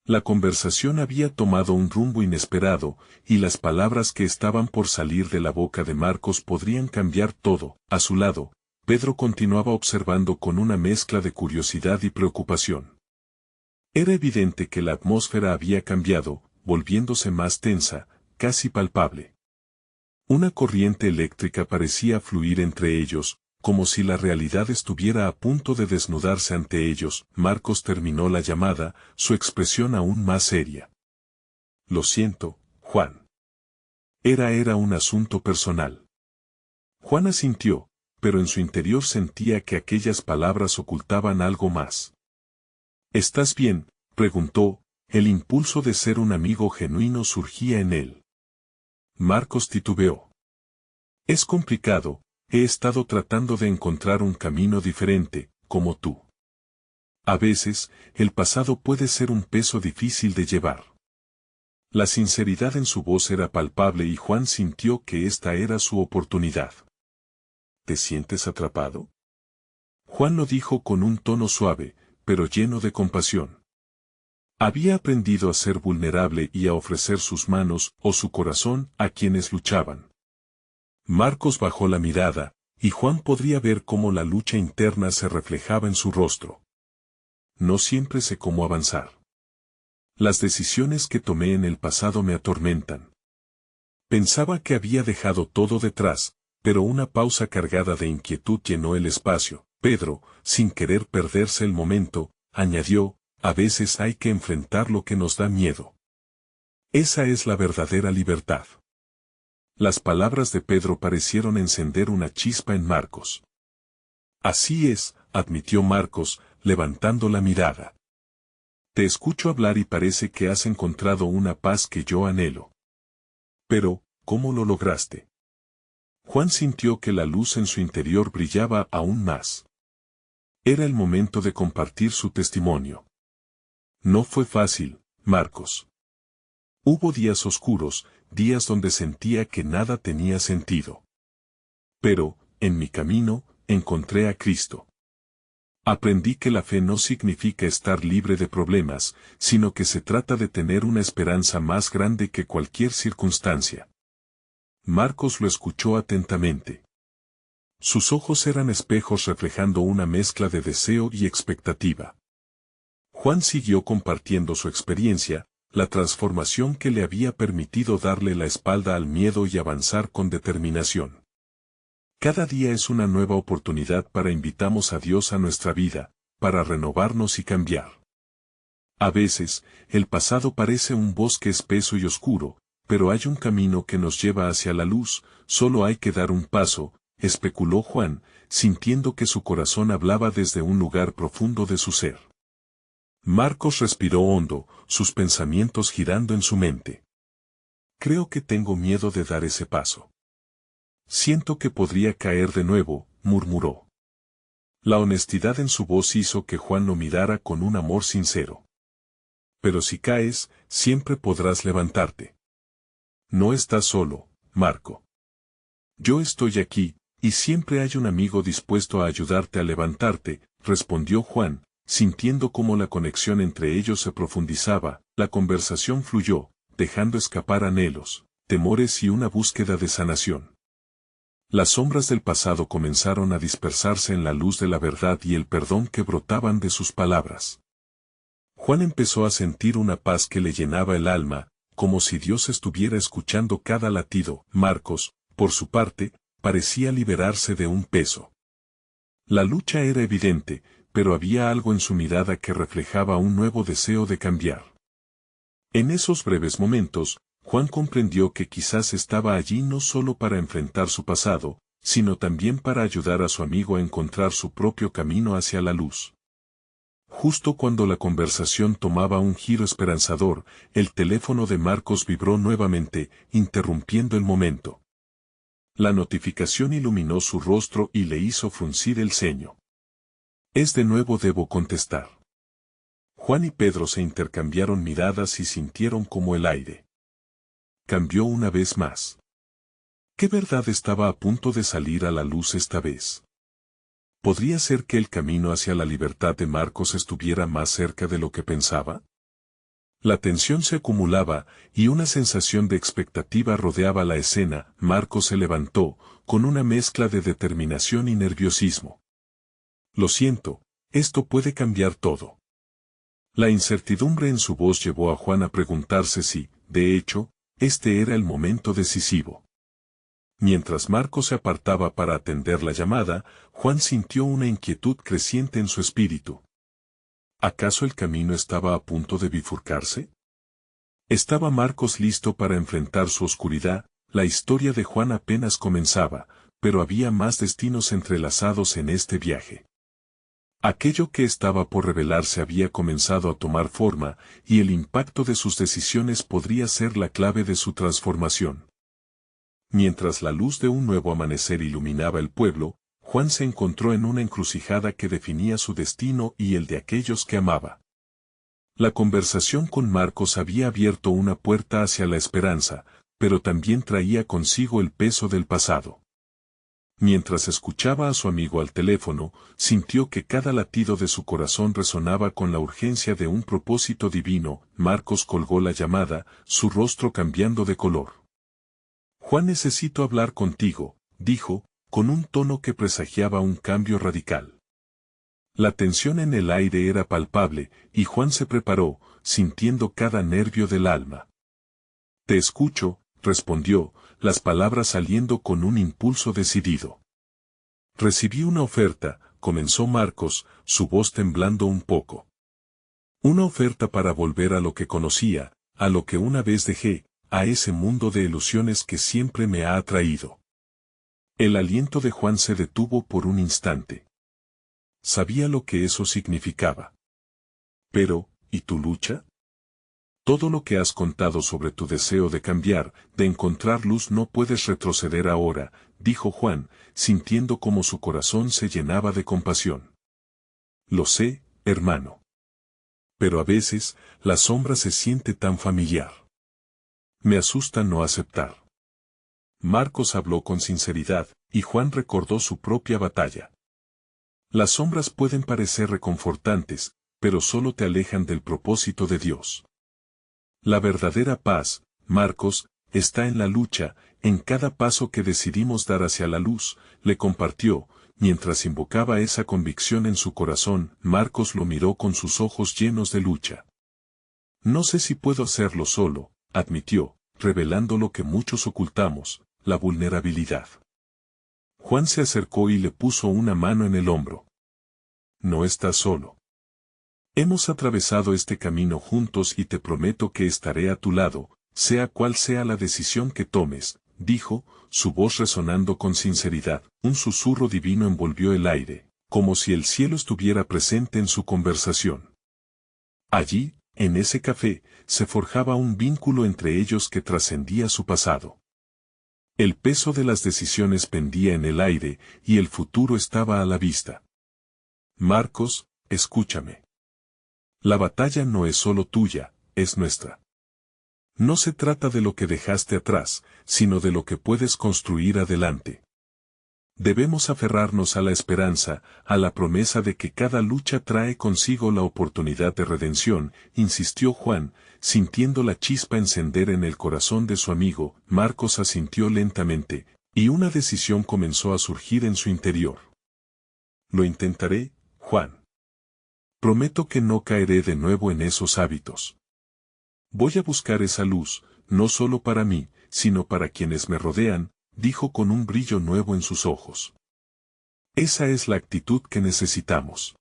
[SPEAKER 1] La conversación había tomado un rumbo inesperado, y las palabras que estaban por salir de la boca de Marcos podrían cambiar todo. A su lado, Pedro continuaba observando con una mezcla de curiosidad y preocupación. Era evidente que la atmósfera había cambiado, volviéndose más tensa, casi palpable. Una corriente eléctrica parecía fluir entre ellos, como si la realidad estuviera a punto de desnudarse ante ellos. Marcos terminó la llamada, su expresión aún más seria. Lo siento, Juan. Era un asunto personal. Juan asintió, pero en su interior sentía que aquellas palabras ocultaban algo más. ¿Estás bien?, preguntó, el impulso de ser un amigo genuino surgía en él. Marcos titubeó. Es complicado, he estado tratando de encontrar un camino diferente, como tú. A veces, el pasado puede ser un peso difícil de llevar. La sinceridad en su voz era palpable y Juan sintió que esta era su oportunidad. ¿te sientes atrapado? Juan lo dijo con un tono suave, pero lleno de compasión. Había aprendido a ser vulnerable y a ofrecer sus manos o su corazón a quienes luchaban. Marcos bajó la mirada, y Juan podría ver cómo la lucha interna se reflejaba en su rostro. No siempre sé cómo avanzar. Las decisiones que tomé en el pasado me atormentan. Pensaba que había dejado todo detrás, pero una pausa cargada de inquietud llenó el espacio. Pedro, sin querer perderse el momento, añadió, a veces hay que enfrentar lo que nos da miedo. Esa es la verdadera libertad. Las palabras de Pedro parecieron encender una chispa en Marcos. Así es, admitió Marcos, levantando la mirada. Te escucho hablar y parece que has encontrado una paz que yo anhelo. Pero, ¿cómo lo lograste? Juan sintió que la luz en su interior brillaba aún más. Era el momento de compartir su testimonio. No fue fácil, Marcos. Hubo días oscuros, días donde sentía que nada tenía sentido. Pero, en mi camino, encontré a Cristo. Aprendí que la fe no significa estar libre de problemas, sino que se trata de tener una esperanza más grande que cualquier circunstancia. Marcos lo escuchó atentamente. Sus ojos eran espejos reflejando una mezcla de deseo y expectativa. Juan siguió compartiendo su experiencia, la transformación que le había permitido darle la espalda al miedo y avanzar con determinación. Cada día es una nueva oportunidad para invitamos a Dios a nuestra vida, para renovarnos y cambiar. A veces, el pasado parece un bosque espeso y oscuro, pero hay un camino que nos lleva hacia la luz, solo hay que dar un paso, especuló Juan, sintiendo que su corazón hablaba desde un lugar profundo de su ser. Marcos respiró hondo, sus pensamientos girando en su mente. Creo que tengo miedo de dar ese paso. Siento que podría caer de nuevo, murmuró. La honestidad en su voz hizo que Juan lo mirara con un amor sincero. Pero si caes, siempre podrás levantarte. No estás solo, Marco. Yo estoy aquí, y siempre hay un amigo dispuesto a ayudarte a levantarte, respondió Juan, sintiendo cómo la conexión entre ellos se profundizaba. La conversación fluyó, dejando escapar anhelos, temores y una búsqueda de sanación. Las sombras del pasado comenzaron a dispersarse en la luz de la verdad y el perdón que brotaban de sus palabras. Juan empezó a sentir una paz que le llenaba el alma, como si Dios estuviera escuchando cada latido. Marcos, por su parte, parecía liberarse de un peso. La lucha era evidente, pero había algo en su mirada que reflejaba un nuevo deseo de cambiar. En esos breves momentos, Juan comprendió que quizás estaba allí no solo para enfrentar su pasado, sino también para ayudar a su amigo a encontrar su propio camino hacia la luz. Justo cuando la conversación tomaba un giro esperanzador, el teléfono de Marcos vibró nuevamente, interrumpiendo el momento. La notificación iluminó su rostro y le hizo fruncir el ceño. Es de nuevo, debo contestar. Juan y Pedro se intercambiaron miradas y sintieron como el aire cambió una vez más. ¿Qué verdad estaba a punto de salir a la luz esta vez? ¿Podría ser que el camino hacia la libertad de Marcos estuviera más cerca de lo que pensaba? La tensión se acumulaba, y una sensación de expectativa rodeaba la escena. Marcos se levantó, con una mezcla de determinación y nerviosismo. Lo siento, esto puede cambiar todo. La incertidumbre en su voz llevó a Juan a preguntarse si, de hecho, este era el momento decisivo. Mientras Marcos se apartaba para atender la llamada, Juan sintió una inquietud creciente en su espíritu. ¿Acaso el camino estaba a punto de bifurcarse? ¿Estaba Marcos listo para enfrentar su oscuridad? La historia de Juan apenas comenzaba, pero había más destinos entrelazados en este viaje. Aquello que estaba por revelarse había comenzado a tomar forma, y el impacto de sus decisiones podría ser la clave de su transformación. Mientras la luz de un nuevo amanecer iluminaba el pueblo, Juan se encontró en una encrucijada que definía su destino y el de aquellos que amaba. La conversación con Marcos había abierto una puerta hacia la esperanza, pero también traía consigo el peso del pasado. Mientras escuchaba a su amigo al teléfono, sintió que cada latido de su corazón resonaba con la urgencia de un propósito divino. Marcos colgó la llamada, su rostro cambiando de color. Juan, necesito hablar contigo, dijo, con un tono que presagiaba un cambio radical. La tensión en el aire era palpable, y Juan se preparó, sintiendo cada nervio del alma. Te escucho, respondió, las palabras saliendo con un impulso decidido. Recibí una oferta, comenzó Marcos, su voz temblando un poco. Una oferta para volver a lo que conocía, a lo que una vez dejé, a ese mundo de ilusiones que siempre me ha atraído. El aliento de Juan se detuvo por un instante. Sabía lo que eso significaba. Pero, ¿y tu lucha? Todo lo que has contado sobre tu deseo de cambiar, de encontrar luz, no puedes retroceder ahora, dijo Juan, sintiendo como su corazón se llenaba de compasión. Lo sé, hermano. Pero a veces, la sombra se siente tan familiar. Me asusta no aceptar. Marcos habló con sinceridad, y Juan recordó su propia batalla. Las sombras pueden parecer reconfortantes, pero solo te alejan del propósito de Dios. La verdadera paz, Marcos, está en la lucha, en cada paso que decidimos dar hacia la luz, le compartió, mientras invocaba esa convicción en su corazón. Marcos lo miró con sus ojos llenos de lucha. No sé si puedo hacerlo solo, admitió, revelando lo que muchos ocultamos, la vulnerabilidad. Juan se acercó y le puso una mano en el hombro. No estás solo. Hemos atravesado este camino juntos y te prometo que estaré a tu lado, sea cual sea la decisión que tomes, dijo, su voz resonando con sinceridad. Un susurro divino envolvió el aire, como si el cielo estuviera presente en su conversación. Allí, en ese café, se forjaba un vínculo entre ellos que trascendía su pasado. El peso de las decisiones pendía en el aire, y el futuro estaba a la vista. Marcos, escúchame. La batalla no es solo tuya, es nuestra. No se trata de lo que dejaste atrás, sino de lo que puedes construir adelante. Debemos aferrarnos a la esperanza, a la promesa de que cada lucha trae consigo la oportunidad de redención, insistió Juan, sintiendo la chispa encender en el corazón de su amigo. Marcos asintió lentamente, y una decisión comenzó a surgir en su interior. Lo intentaré, Juan. Prometo que no caeré de nuevo en esos hábitos. Voy a buscar esa luz, no solo para mí, sino para quienes me rodean, dijo con un brillo nuevo en sus ojos. Esa es la actitud que necesitamos.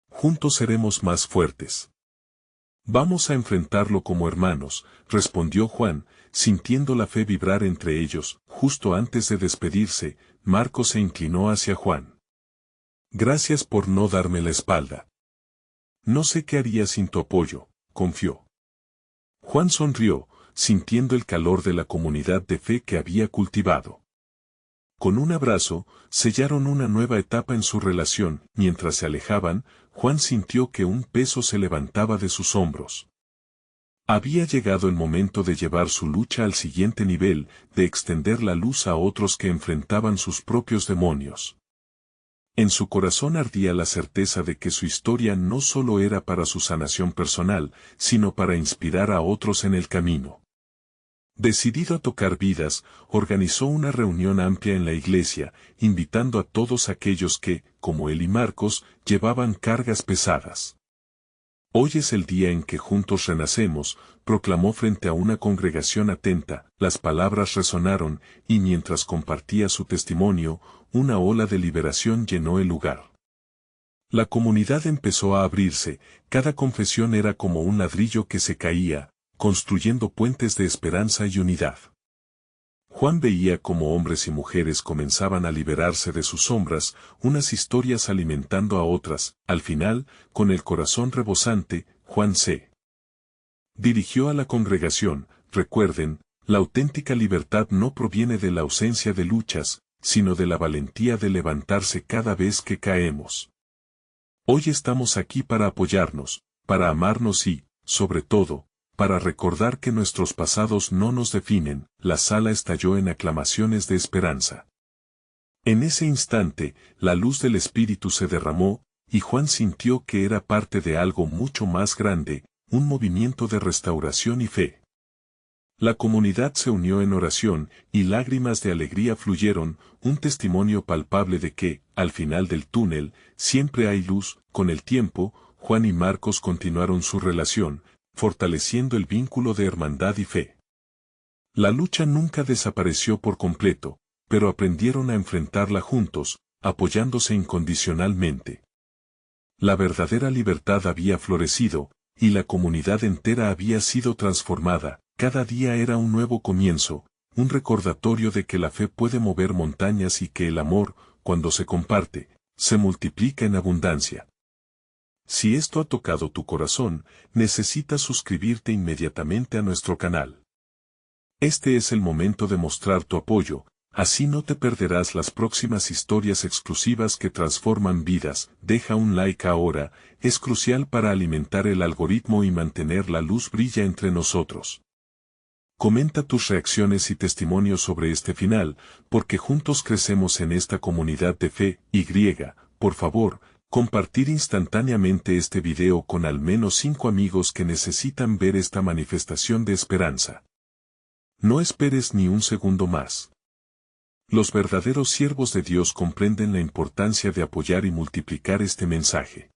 [SPEAKER 1] Juntos seremos más fuertes. Vamos a enfrentarlo como hermanos, respondió Juan, sintiendo la fe vibrar entre ellos. Justo antes de despedirse, Marcos se inclinó hacia Juan. Gracias por no darme la espalda. No sé qué haría sin tu apoyo, confió. Juan sonrió, sintiendo el calor de la comunidad de fe que había cultivado. Con un abrazo, sellaron una nueva etapa en su relación. Mientras se alejaban, Juan sintió que un peso se levantaba de sus hombros. Había llegado el momento de llevar su lucha al siguiente nivel, de extender la luz a otros que enfrentaban sus propios demonios. En su corazón ardía la certeza de que su historia no solo era para su sanación personal, sino para inspirar a otros en el camino. Decidido a tocar vidas, organizó una reunión amplia en la iglesia, invitando a todos aquellos que, como él y Marcos, llevaban cargas pesadas. Hoy es el día en que juntos renacemos, proclamó frente a una congregación atenta. Las palabras resonaron, y mientras compartía su testimonio, una ola de liberación llenó el lugar. La comunidad empezó a abrirse, cada confesión era como un ladrillo que se caía, construyendo puentes de esperanza y unidad. Juan veía cómo hombres y mujeres comenzaban a liberarse de sus sombras, unas historias alimentando a otras. Al final, con el corazón rebosante, Juan se dirigió a la congregación. Recuerden, la auténtica libertad no proviene de la ausencia de luchas, sino de la valentía de levantarse cada vez que caemos. Hoy estamos aquí para apoyarnos, para amarnos y, sobre todo, para recordar que nuestros pasados no nos definen. La sala estalló en aclamaciones de esperanza. En ese instante, la luz del Espíritu se derramó, y Juan sintió que era parte de algo mucho más grande, un movimiento de restauración y fe. La comunidad se unió en oración, y lágrimas de alegría fluyeron, un testimonio palpable de que, al final del túnel, siempre hay luz. Con el tiempo, Juan y Marcos continuaron su relación, fortaleciendo el vínculo de hermandad y fe. La lucha nunca desapareció por completo, pero aprendieron a enfrentarla juntos, apoyándose incondicionalmente. La verdadera libertad había florecido, y la comunidad entera había sido transformada. Cada día era un nuevo comienzo, un recordatorio de que la fe puede mover montañas y que el amor, cuando se comparte, se multiplica en abundancia. Si esto ha tocado tu corazón, necesitas suscribirte inmediatamente a nuestro canal. Este es el momento de mostrar tu apoyo, así no te perderás las próximas historias exclusivas que transforman vidas. Deja un like ahora, es crucial para alimentar el algoritmo y mantener la luz brilla entre nosotros. Comenta tus reacciones y testimonios sobre este final, porque juntos crecemos en esta comunidad de fe. Por favor, compartir instantáneamente este video con al menos 5 amigos que necesitan ver esta manifestación de esperanza. No esperes ni un segundo más. Los verdaderos siervos de Dios comprenden la importancia de apoyar y multiplicar este mensaje.